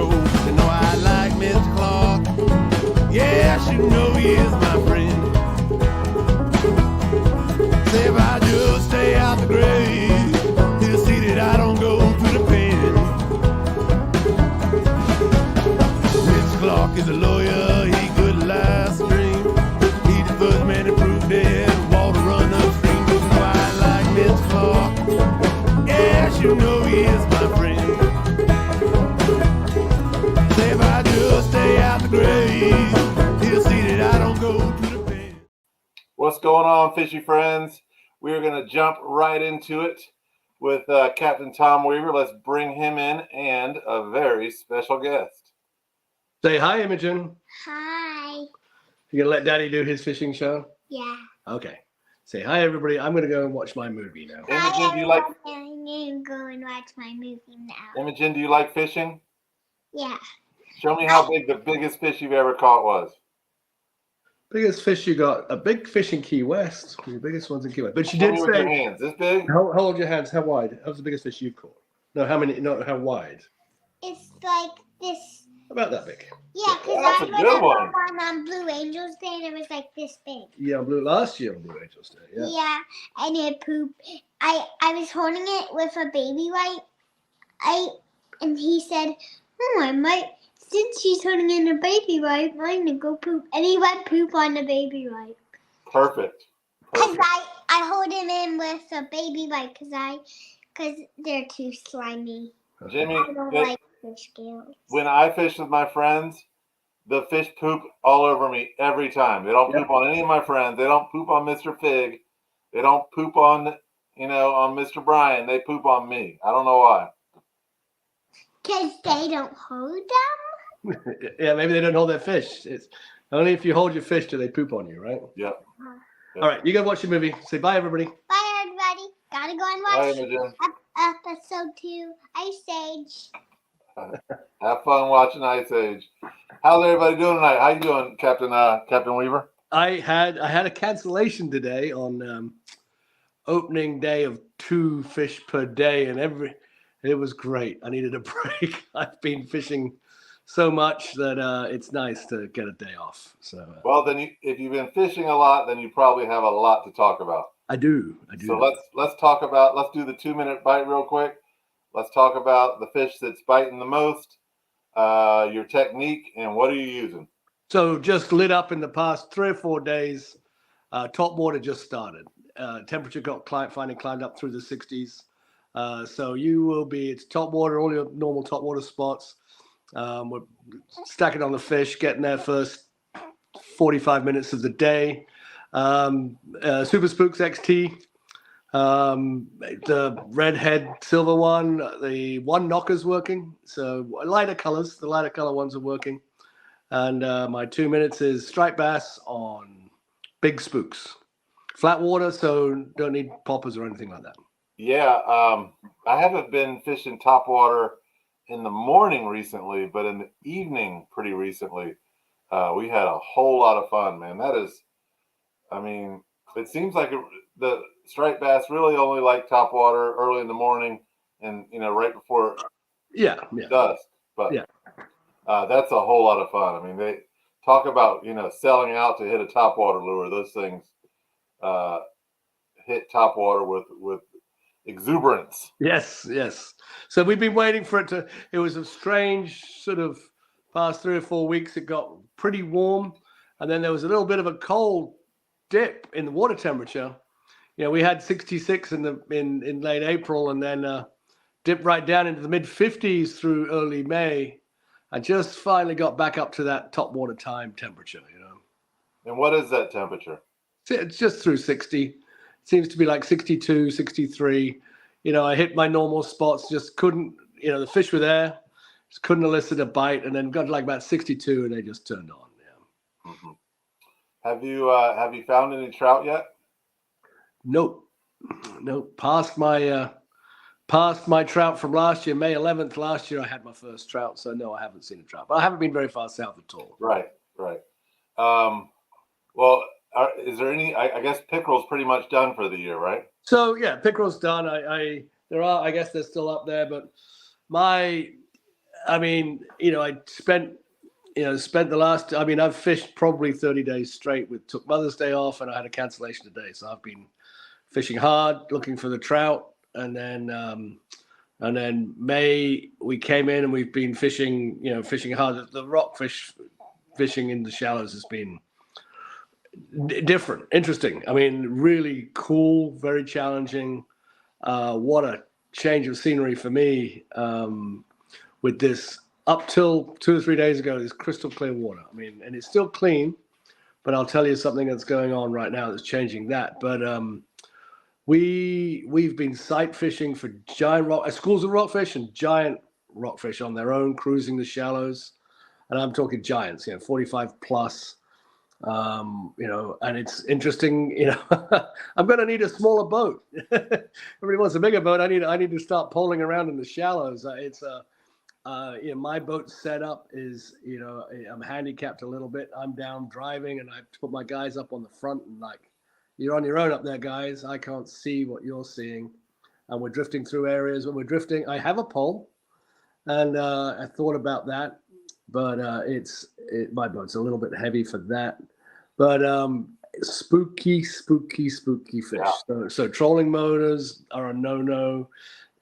road. You know I like Mr. Clark. Yes, you know he is my friend. Say if I just stay out the grave, he'll see that I don't go to the pen. Mr. Clark is a lawyer, he could last stream. He's the first man to prove that water run upstream. You know I like Mr. Clark. Yes, you know he is my friend. Say if I just stay out the grave, he'll see that I don't go to the pen. What's going on, fishy friends? We're going to jump right into it with Captain Tom Weaver. Let's bring him in and a very special guest. Say hi, Imogen. Hi. You gonna let Daddy do his fishing show? Yeah. Okay. Say hi, everybody. I'm gonna go and watch my movie now. Imogen, do you like? I'm gonna go and watch my movie now. Imogen, do you like fishing? Yeah. Show me how big the biggest fish you've ever caught was. Biggest fish you got? A big fish in Key West. The biggest one's in Key West. But you Show did me with your say. hands. This big? Hold your hands. How wide? How's the biggest fish you've caught? No, how many? No, how wide? It's like this. About that big. Yeah, because That's I a went good up one. on Blue Angels Day and it was like this big. Yeah, last year on Blue Angels Day. Yeah. Yeah, and it pooped. I was holding it with a baby wipe. And he said, I might, since she's holding in a baby wipe, I'm gonna go poop. And he went poop on the baby wipe. Perfect. Cause I hold him in with a baby wipe cause they're too slimy. Jimmy, I don't like fish scales. when I fish with my friends, the fish poop all over me every time. They don't poop on any of my friends. They don't poop on Mr. Fig. They don't poop on, on Mr. Brian. They poop on me. I don't know why. Cause they don't hold them? Yeah, maybe they don't hold their fish. It's only if you hold your fish do they poop on you, right? Yep. All right, you go watch your movie. Say bye, everybody. Bye, everybody. Gotta go and Bye, watch Imogen. episode 2, Ice Age. Have fun watching Ice Age. How's everybody doing tonight? How you doing, Captain Weaver? I had a cancellation today on opening day of 2 fish per day, and it was great. I needed a break. I've been fishing so much that it's nice to get a day off. So Well, then, if you've been fishing a lot, then you probably have a lot to talk about. I do. So let's do the 2-minute bite real quick. Let's talk about the fish that's biting the most, your technique, and what are you using? So just lit up in the past 3 or 4 days. Top water just started. Temperature finally climbed up through the 60s. So it's top water, all your normal top water spots. We're stacking on the fish, getting there first 45 minutes of the day. Super Spooks XT, the redhead silver one, the one knocker's working. So lighter colors, the lighter color ones are working. And my 2 minutes is striped bass on big spooks. Flat water, so don't need poppers or anything like that. Yeah, I haven't been fishing top water in the morning recently, but in the evening pretty recently. We had a whole lot of fun, man. It seems like the striped bass really only like top water early in the morning and, right before dusk. But that's a whole lot of fun. They talk about, selling out to hit a top water lure. Those things hit top water with exuberance. Yes. So we've been waiting for it was a strange sort of past 3 or 4 weeks. It got pretty warm, and then there was a little bit of a cold dip in the water temperature. We had 66 in late April, and then dipped right down into the mid 50s through early May. I just finally got back up to that top water time temperature, And what is that temperature? It's just through 60. It seems to be like 62, 63. I hit my normal spots, just couldn't, the fish were there, just couldn't elicit a bite, and then got to like about 62 and they just turned on. Yeah. Mm-hmm. Have you found any trout yet? Nope. Past my trout from last year, May 11th last year, I had my first trout. So no, I haven't seen a trout, but I haven't been very far south at all. Right. Well, is there any? I guess pickerel's pretty much done for the year, right? So yeah, pickerel's done. I guess they're still up there, but my I mean, I spent the last. I mean, I've fished probably 30 days straight. Took Mother's Day off, and I had a cancellation today, so I've been fishing hard, looking for the trout, and then May we came in and we've been fishing. Fishing hard. The rockfish fishing in the shallows has been different, interesting. I mean, really cool, very challenging. What a change of scenery for me with this. Up till 2 or 3 days ago, it's crystal clear water. I mean, and it's still clean, but I'll tell you something that's going on right now that's changing that. But we've been sight fishing for giant schools of rockfish and giant rockfish on their own, cruising the shallows, and I'm talking giants, 45 plus. And it's interesting. I'm going to need a smaller boat. Everybody wants a bigger boat. I need to start poling around in the shallows. My boat setup is, I'm handicapped a little bit. I'm down driving, and I put my guys up on the front, and you're on your own up there, guys. I can't see what you're seeing, and we're drifting through areas. When we're drifting, I have a pole, and I thought about that, but my boat's a little bit heavy for that. But spooky fish. Yeah. So trolling motors are a no.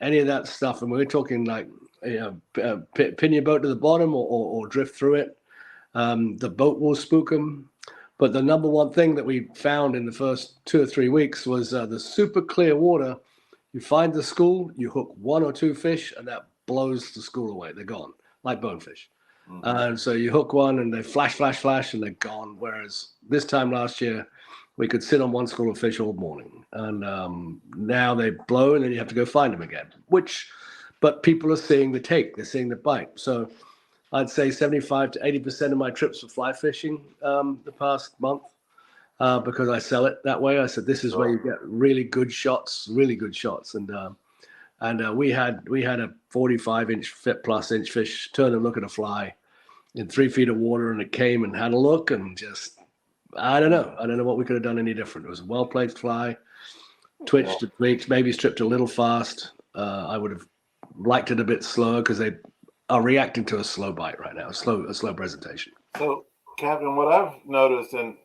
Any of that stuff, and we're talking pin your boat to the bottom or drift through it. The boat will spook them. But the number one thing that we found in the first 2 or 3 weeks was the super clear water. You find the school, you hook 1 or 2 fish, and that blows the school away. They're gone, like bonefish. Mm-hmm. And so you hook one, and they flash, and they're gone. Whereas this time last year, we could sit on one school of fish all morning. And now they blow, and then you have to go find them again. But people are seeing the take. They're seeing the bite. So I'd say 75 to 80% of my trips were fly fishing the past month because I sell it that way. I said, this is where you get really good shots. And we had a 45-inch plus inch fish turn and look at a fly in 3 feet of water, and it came and had a look, and just, I don't know what we could have done any different. It was a well-placed fly, twitched, tweaked, maybe stripped a little fast. I would have liked it a bit slower because they are reacting to a slow bite right now, a slow presentation. So, Captain, what I've noticed, and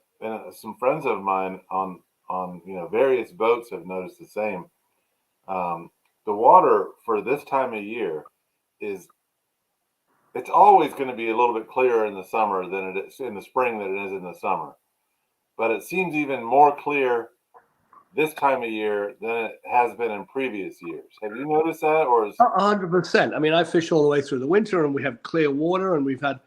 some friends of mine on various boats have noticed the same. The water for this time of year it's always going to be a little bit clearer in the summer than it is in the spring than it is in the summer. But it seems even more clear this time of year than it has been in previous years. Have you noticed that, or is 100%? I mean, I fish all the way through the winter, and we have clear water, and we've had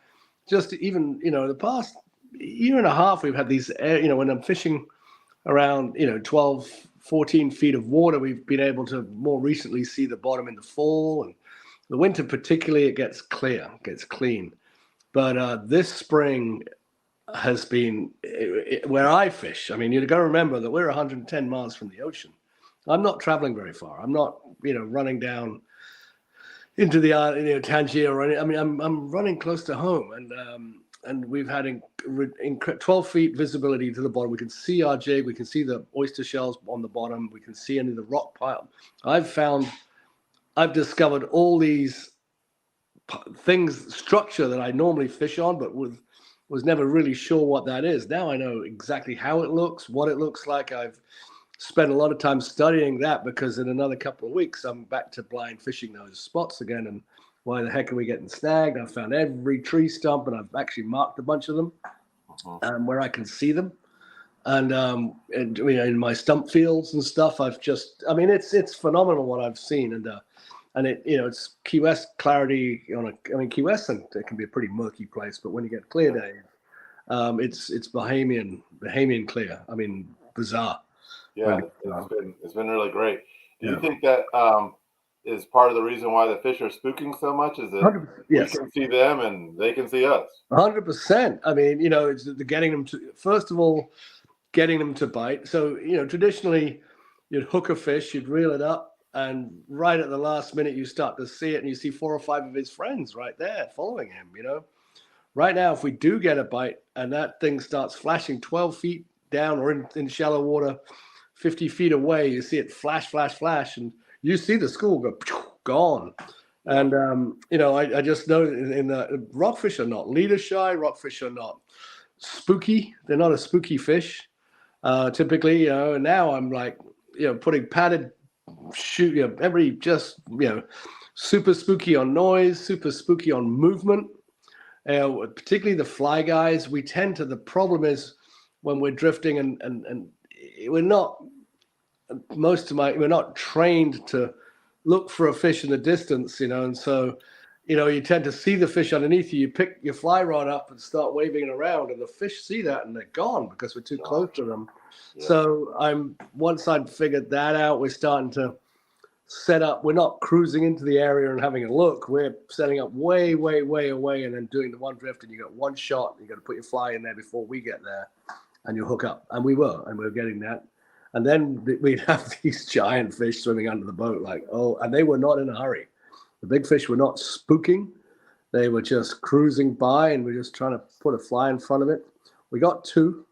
just even the past year and a half, we've had these when I'm fishing around 12, 14 feet of water, we've been able to more recently see the bottom in the fall, and the winter particularly, it gets clear, gets clean. But this spring has been where I fish. I mean, you've got to remember that we're 110 miles from the ocean. I'm not traveling very far. I'm not, running down into the Tangier or anything. I mean, I'm running close to home, and we've had 12 feet visibility to the bottom. We can see our jig. We can see the oyster shells on the bottom. We can see into the rock pile. I've discovered all these things, structure that I normally fish on, but was never really sure what that is. Now I know exactly how it looks, what it looks like. I've spent a lot of time studying that because in another couple of weeks, I'm back to blind fishing those spots again. And why the heck are we getting snagged? I've found every tree stump, and I've actually marked a bunch of them where I can see them. And in my stump fields and stuff, it's phenomenal what I've seen. And it's Key West clarity Key West, and it can be a pretty murky place, but when you get clear days, it's Bahamian clear. I mean, bizarre. Yeah, it's been really great. Do you think that is part of the reason why the fish are spooking so much? Is that we can see them and they can see us? 100%. I mean, it's the getting them to, first of all, getting them to bite. So, traditionally, you'd hook a fish, you'd reel it up, and right at the last minute, you start to see it, and you see 4 or 5 of his friends right there following him, Right now, if we do get a bite and that thing starts flashing 12 feet down or in shallow water, 50 feet away, you see it flash, and you see the school go, gone. And, I just know in the rockfish are not leader shy. Rockfish are not spooky. They're not a spooky fish. Typically, now I'm like, putting padded shoot, super spooky on noise, super spooky on movement. Particularly the fly guys, the problem is when we're drifting and we're not, we're not trained to look for a fish in the distance, and so, you tend to see the fish underneath you. You pick your fly rod up and start waving it around, and the fish see that and they're gone because we're too close to them. Yeah. So once I'd figured that out, we're starting to set up. We're not cruising into the area and having a look. We're setting up way, way, way away and then doing the one drift, and you got one shot. You got to put your fly in there before we get there, and you hook up. And we were getting that. And then we'd have these giant fish swimming under the boat, and they were not in a hurry. The big fish were not spooking. They were just cruising by, and we're just trying to put a fly in front of it. We got two,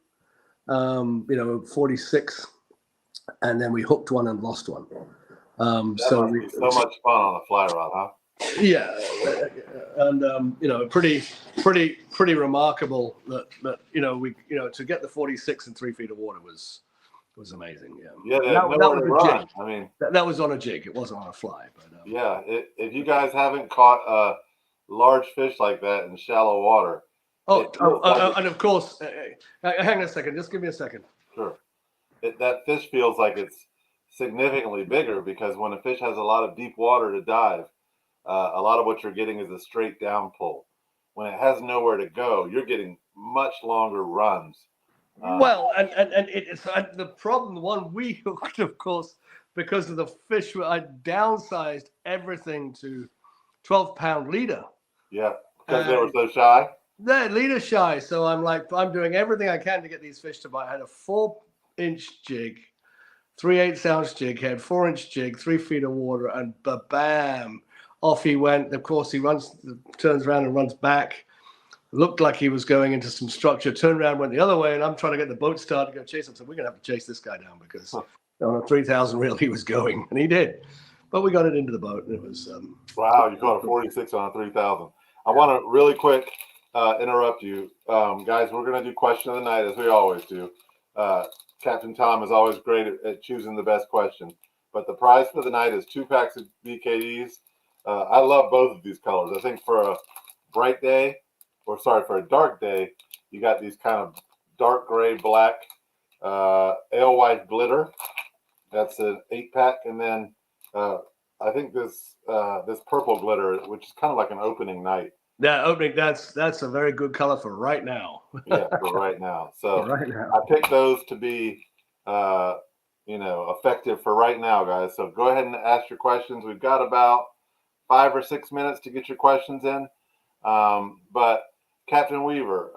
46, and then we hooked one and lost one. So much fun on a fly rod, huh? Yeah, and pretty remarkable that we to get the 46 in 3 feet of water was amazing. Yeah, that was a jig. I mean, that was on a jig. It wasn't on a fly. But if you guys haven't caught a large fish like that in shallow water. And of course, hang on a second. Just give me a second. Sure. That fish feels like it's significantly bigger because when a fish has a lot of deep water to dive, a lot of what you're getting is a straight down pull. When it has nowhere to go, you're getting much longer runs. Well, and it's the problem. The one we hooked, of course, because of the fish, I downsized everything to 12-pound leader. Yeah, because they were so shy. They're leader shy, so I'm doing everything I can to get these fish to bite. I had a 4-inch jig, 3/8 ounce jig head, 4-inch jig, 3 feet of water, and bam, off he went. Of course, he turns around and runs back. Looked like he was going into some structure, turned around, went the other way, and I'm trying to get the boat started to go chase him. So we're going to have to chase this guy down because on a 3,000 reel he was going, and he did. But we got it into the boat, and it was. Wow, you caught a 46 on a 3,000. I want to really quick interrupt you. Guys, we're going to do question of the night as we always do. Captain Tom is always great at choosing the best question. But the prize for the night is 2 packs of BKDs. I love both of these colors. I think for a bright day, for a dark day, you got these kind of dark gray, black, alewife glitter. That's an 8-pack. And then I think this purple glitter, which is kind of like an opening night. That's a very good color for right now. Yeah, for right now. So right now. I picked those to be, effective for right now, guys. So go ahead and ask your questions. We've got about 5 or 6 minutes to get your questions in. But Captain Weaver,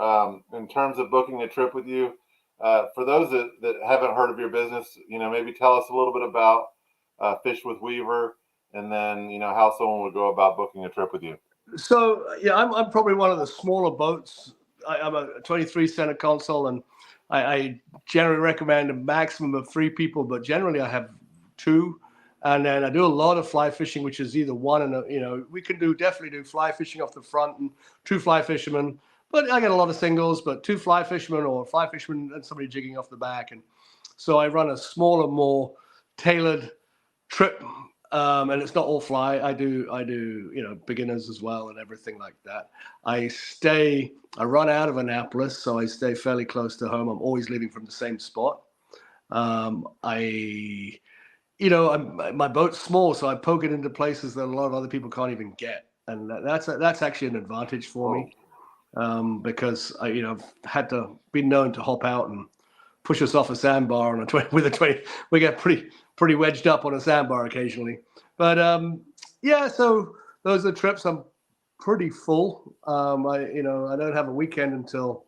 in terms of booking a trip with you, for those that haven't heard of your business, maybe tell us a little bit about Fish with Weaver, and then how someone would go about booking a trip with you. So I'm probably one of the smaller boats. I'm a 23 center console, and I generally recommend a maximum of 3 people, but generally I have 2. And then I do a lot of fly fishing, which is either one and we can definitely do fly fishing off the front and 2 fly fishermen. But I get a lot of singles, but 2 fly fishermen or fly fishermen and somebody jigging off the back. And so I run a smaller, more tailored trip. And it's not all fly. I do beginners as well and everything like that. I run out of Annapolis, so I stay fairly close to home. I'm always leaving from the same spot. My boat's small, so I poke it into places that a lot of other people can't even get, and that's actually an advantage for me, because I've had to be known to hop out and push us off a sandbar on a 20 with a 20. We get pretty wedged up on a sandbar occasionally, but so those are trips. I'm pretty full. I don't have a weekend until.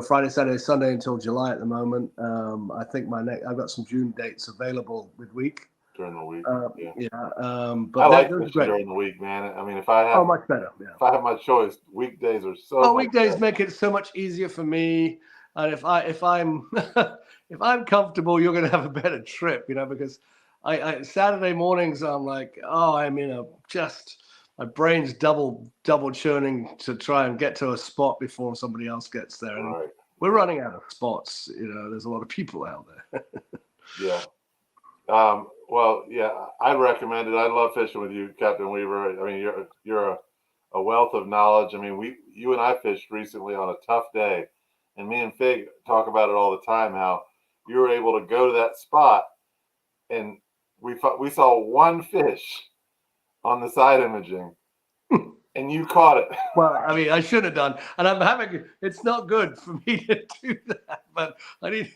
Friday, Saturday, Sunday until July at the moment. I think I've got some June dates available midweek. During the week, but I like fishing during the week, man. I mean, if I have much better. Yeah. If I have my choice, weekdays are so. Weekdays make it so much easier for me, and if I'm if I'm comfortable, you're going to have a better trip, because I Saturday mornings I'm like, I'm in a just my brain's double churning to try and get to a spot before somebody else gets there. And Right. we're running out of spots. There's a lot of people out there. Yeah. Well, yeah, I'd recommend it. I love fishing with you, Captain Weaver. I mean, you're a wealth of knowledge. I mean, you and I fished recently on a tough day, and me and Fig talk about it all the time, how you were able to go to that spot, and we saw one fish on the side imaging, and you caught it. Well, I mean, I should have done, and it's not good for me to do that, but I need,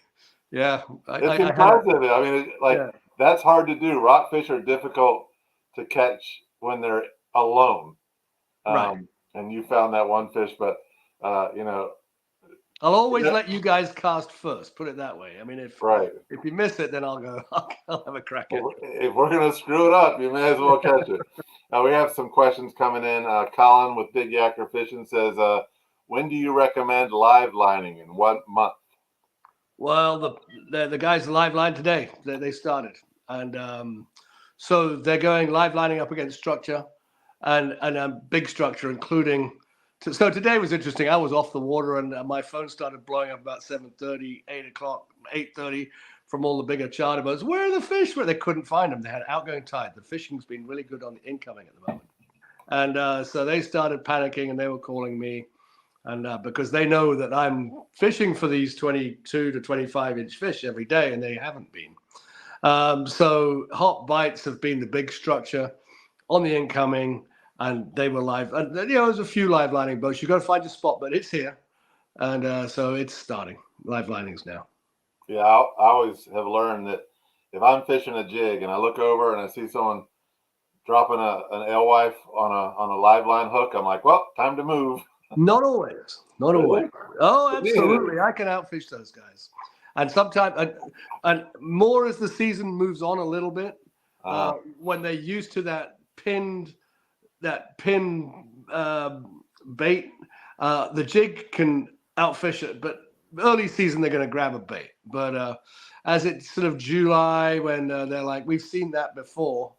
yeah. It's impressive. I mean, that's hard to do. Rockfish are difficult to catch when they're alone. Right. And you found that one fish, but I'll always let you guys cast first. Put it that way. I mean, if you miss it, then I'll have a crack at it. If we're gonna screw it up, you may as well catch it. Now we have some questions coming in. Colin with Big Yacker Fishing says, "When do you recommend live lining? In what month?" Well, the guys live line today. They started, and so they're going live lining up against structure, and a big structure, including. So today was interesting. I was off the water, and my phone started blowing up about 7:30, 8 o'clock, 8:30 from all the bigger charter boats. Where are the fish? Where they couldn't find them. They had outgoing tide. The fishing's been really good on the incoming at the moment, and so they started panicking, and they were calling me. And because they know that I'm fishing for these 22 to 25-inch fish every day, and they haven't been. So hot bites have been the big structure on the incoming, and they were live. And there's a few live lining boats. You've got to find your spot, but it's here. And so it's starting. Live linings now. Yeah, I always have learned that if I'm fishing a jig and I look over and I see someone dropping an alewife on a live line hook, I'm like, well, time to move. Not always. Not always. Oh, absolutely. I can outfish those guys. And sometimes, and more as the season moves on a little bit, when they're used to that pin bait, the jig can outfish it. But early season, they're going to grab a bait. But as it's sort of July, when they're like, we've seen that before,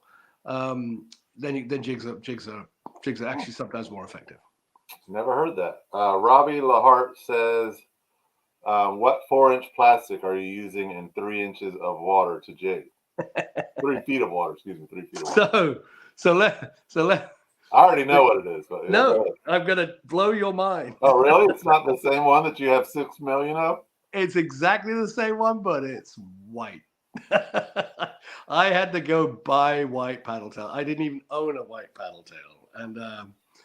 then jigs are actually sometimes more effective. Never heard that. Robbie Lahart says, what 4-inch plastic are you using in 3 inches of water to jig? 3 feet of water, excuse me, 3 feet of water. So let. I already know what it is. But no, I'm going to blow your mind. Oh, really? It's not the same one that you have 6 million of? It's exactly the same one, but it's white. I had to go buy white paddle tail. I didn't even own a white paddle tail. And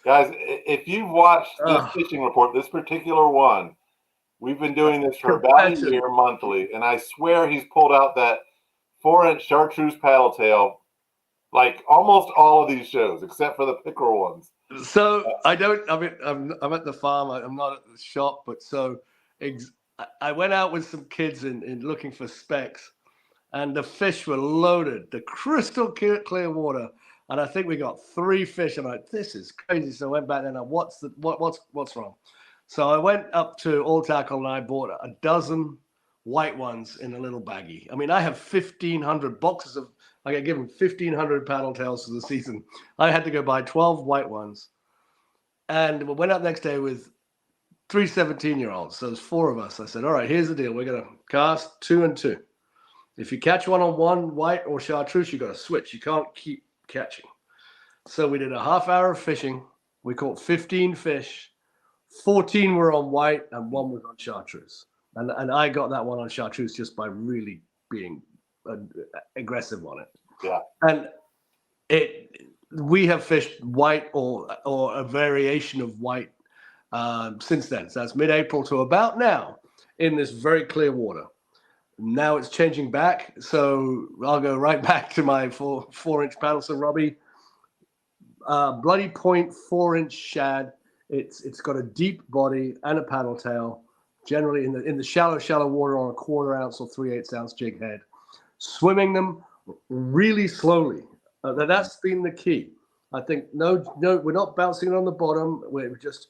guys, if you've watched this fishing report, this particular one, we've been doing this for about a year monthly, and I swear he's pulled out that 4-inch chartreuse paddle tail like almost all of these shows, except for the pickerel ones. So I'm at the farm. I'm not at the shop, but I went out with some kids in looking for specks, and the fish were loaded, the crystal clear water. And I think we got 3 fish. I'm like, this is crazy. So I went back and what's wrong? So I went up to All Tackle and I bought a dozen white ones in a little baggie. I mean, I have 1,500 boxes of. I get given 1,500 paddle tails for the season. I had to go buy 12 white ones, and we went out next day with 3 17-year-olds. So there's 4 of us. I said, all right, here's the deal. We're gonna cast 2 and 2. If you catch one on one white or chartreuse, you got to switch. You can't keep catching. So we did a half hour of fishing. We caught 15 fish. 14 were on white and 1 was on chartreuse. And I got that one on chartreuse just by really being aggressive on it. Yeah. And we have fished white or a variation of white since then. So that's mid-April to about now in this very clear water. Now it's changing back, so I'll go right back to my 4-inch paddle. So Robbie, Bloody Point 4-inch shad. It's got a deep body and a paddle tail. Generally in the shallow water on a 1/4 ounce or 3/8 ounce jig head. Swimming them really slowly. That's been the key. I think no, we're not bouncing it on the bottom. We're just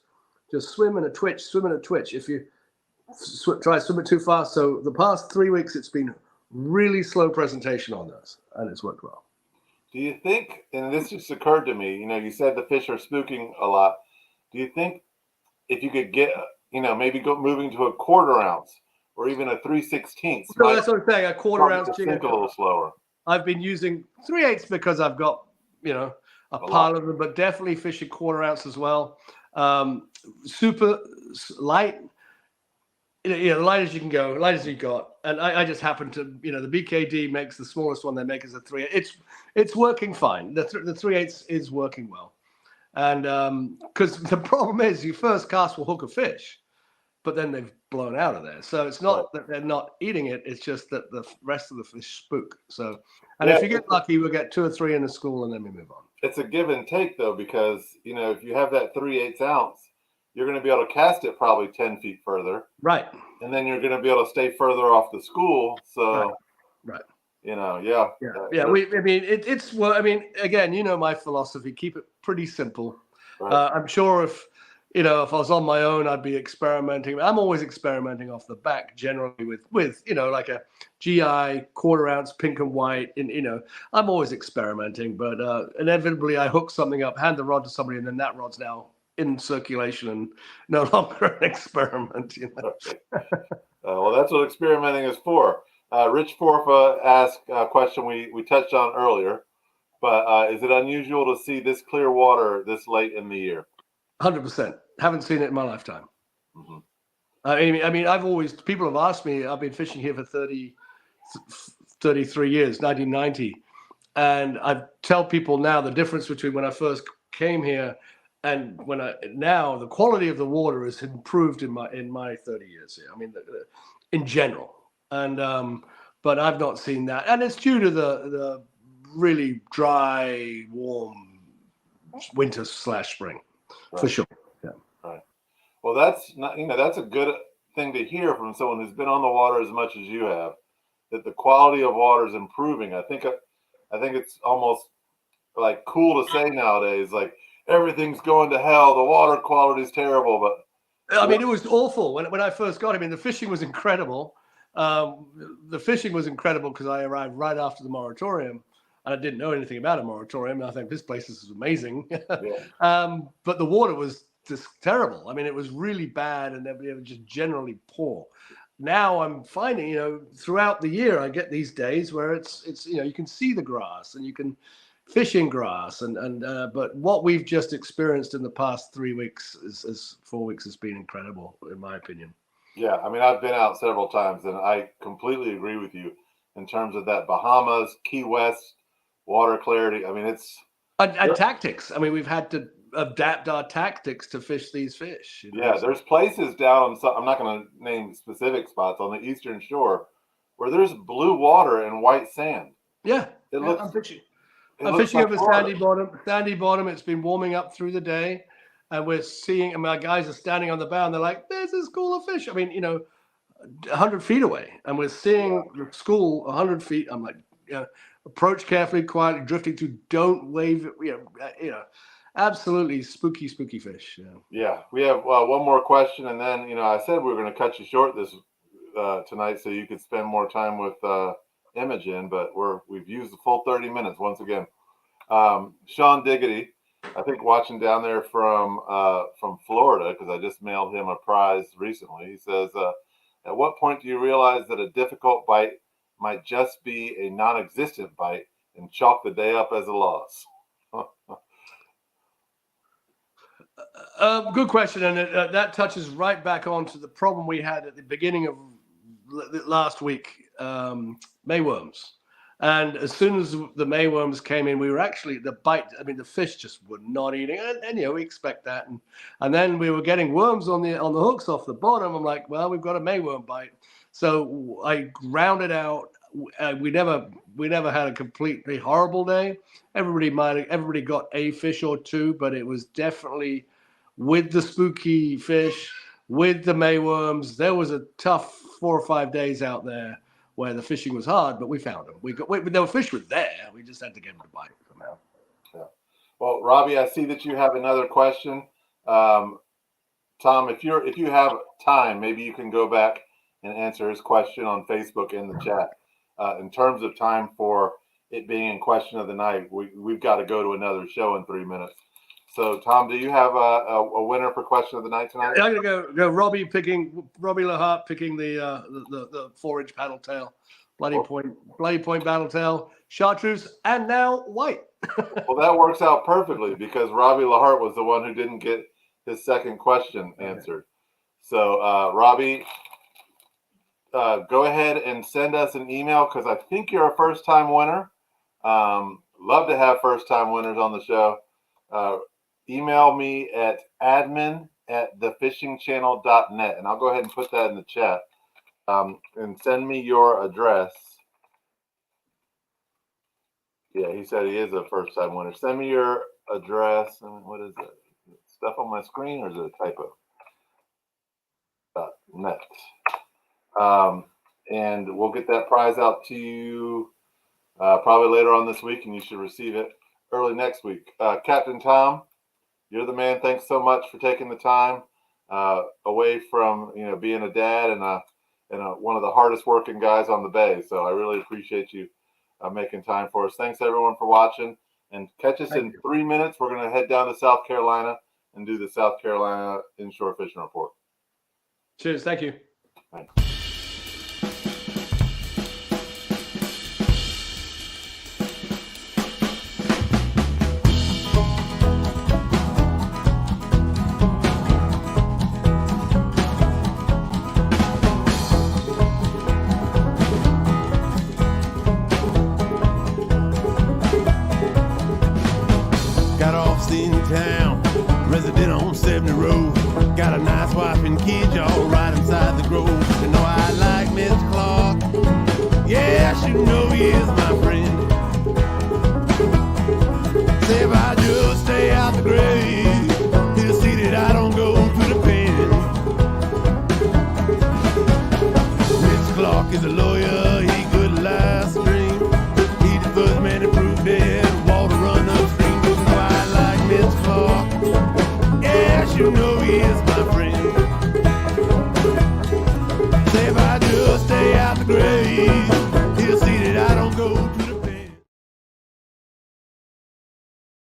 swim and a twitch. If you try to swim it too fast. So the past 3 weeks, it's been really slow presentation on those, and it's worked well. Do you think, and this just occurred to me, you said the fish are spooking a lot. Do you think if you could get, maybe moving to a quarter ounce or even a 3/16? No, that's what I'm saying. A quarter ounce jig. Sink a little slower. I've been using 3/8 because I've got, a pile of them, but definitely fishing quarter ounce as well. Super light, light as you can go, light as you got. And I just happen to, the BKD makes the smallest one they make is a 3/8. It's working fine. The 3/8 is working well. And because the problem is you first cast will hook a fish, but then they've blown out of there. So it's not that they're not eating it. It's just that the rest of the fish spook. So, and if you get lucky, we'll get 2 or 3 in the school and then we move on. It's a give and take though, because, if you have that 3/8 ounce, you're going to be able to cast it probably 10 feet further. Right. And then you're going to be able to stay further off the school. So, right. Yeah. Again, my philosophy, keep it pretty simple. Right. I'm sure if I was on my own, I'd be experimenting. I'm always experimenting off the back, generally with like a GI quarter ounce pink and white. And, I'm always experimenting, but inevitably I hook something up, hand the rod to somebody, and then that rod's now in circulation and no longer an experiment. Okay. Well, that's what experimenting is for. Rich Forfa asked a question we touched on earlier, but is it unusual to see this clear water this late in the year? 100%. Haven't seen it in my lifetime. Mm-hmm. I mean, people have asked me, I've been fishing here for 33 years, 1990. And I tell people now the difference between when I first came here and now the quality of the water has improved in my 30 years here. I mean, in general. And, but I've not seen that. And it's due to the really dry, warm winter/spring. Right. For sure. Yeah. Right. Well, that's a good thing to hear from someone who's been on the water as much as you have, that the quality of water is improving. I think it's almost like cool to say nowadays, like everything's going to hell. The water quality is terrible, but I mean, it was awful when I first got. I mean, the fishing was incredible. The fishing was incredible because I arrived right after the moratorium. I didn't know anything about a moratorium. I think this place is amazing. Yeah. But the water was just terrible. I mean, it was really bad and it was just generally poor. Now I'm finding, throughout the year, I get these days where it's you can see the grass and you can fish in grass. But what we've just experienced in the past 3 weeks, 4 weeks has been incredible, in my opinion. Yeah. I mean, I've been out several times and I completely agree with you in terms of that Bahamas, Key West, water clarity. I mean, it's and tactics. I mean, we've had to adapt our tactics to fish these fish. Yeah, there's places down on I'm not going to name specific spots on the eastern shore where there's blue water and white sand. Yeah, I'm fishing over sandy bottom. It's been warming up through the day, and we're seeing. And my guys are standing on the bow, and they're like, "There's a school of fish." I mean, 100 feet away, and we're seeing the school 100 feet. I'm like, approach carefully, quietly, drifting through. Don't wave it. Absolutely spooky fish. Yeah. We have one more question, and then I said we were going to cut you short this tonight so you could spend more time with Imogen, but we've used the full 30 minutes once again. Sean Diggity, I think watching down there from Florida, because I just mailed him a prize recently. He says, "At what point do you realize that a difficult bite might just be a non-existent bite and chalk the day up as a loss?" Good question, and that touches right back onto the problem we had at the beginning of last week, mayworms. And as soon as the mayworms came in, we were actually the fish just were not eating, and we expect that. And then we were getting worms on the hooks off the bottom. I'm like, well, we've got a mayworm bite. So I rounded out. We never had a completely horrible day. Everybody got a fish or two, but it was definitely with the spooky fish, with the mayworms. There was a tough 4 or 5 days out there where the fishing was hard, but we found them. The fish were there. We just had to get them to bite somehow. Yeah. Well, Robbie, I see that you have another question. Tom, if you have time, maybe you can go back and answer his question on Facebook in the chat. In terms of time for it being in question of the night, we've got to go to another show in 3 minutes. So, Tom, do you have a winner for question of the night tonight? I'm gonna go Robbie Lahart picking the 4-inch paddle tail, bloody point battle tail, chartreuse, and now white. Well, that works out perfectly because Robbie Lahart was the one who didn't get his second question answered. So, Robbie, go ahead and send us an email because I think you're a first-time winner. Love to have first-time winners on the show. Email me at admin@thefishingchannel.net, and I'll go ahead and put that in the chat. And send me your address. Yeah, he said he is a first-time winner. Send me your address. What is it? Stuff on my screen, or is it a typo? .net. And we'll get that prize out to you probably later on this week, and you should receive it early next week. Captain Tom, you're the man. Thanks so much for taking the time away from being a dad and one of the hardest working guys on the bay. So I really appreciate you making time for us. Thanks everyone for watching, and catch us in 3 minutes. We're going to head down to South Carolina and do the South Carolina Inshore Fishing Report. Cheers. Thank you. Thanks. Town, resident on 70 Road. Got a nice wife and kids, y'all, right inside the grove. You know I like Mr. Clark. Yeah, I should know he is my friend. Say if I just stay out the grave, he'll see that I don't go to the pen. Mr. Clark is a lawyer, he could lie stream. He the first man to prove dead, water run upstream. Yes, you know he is my friend. Say if I just stay out the grave,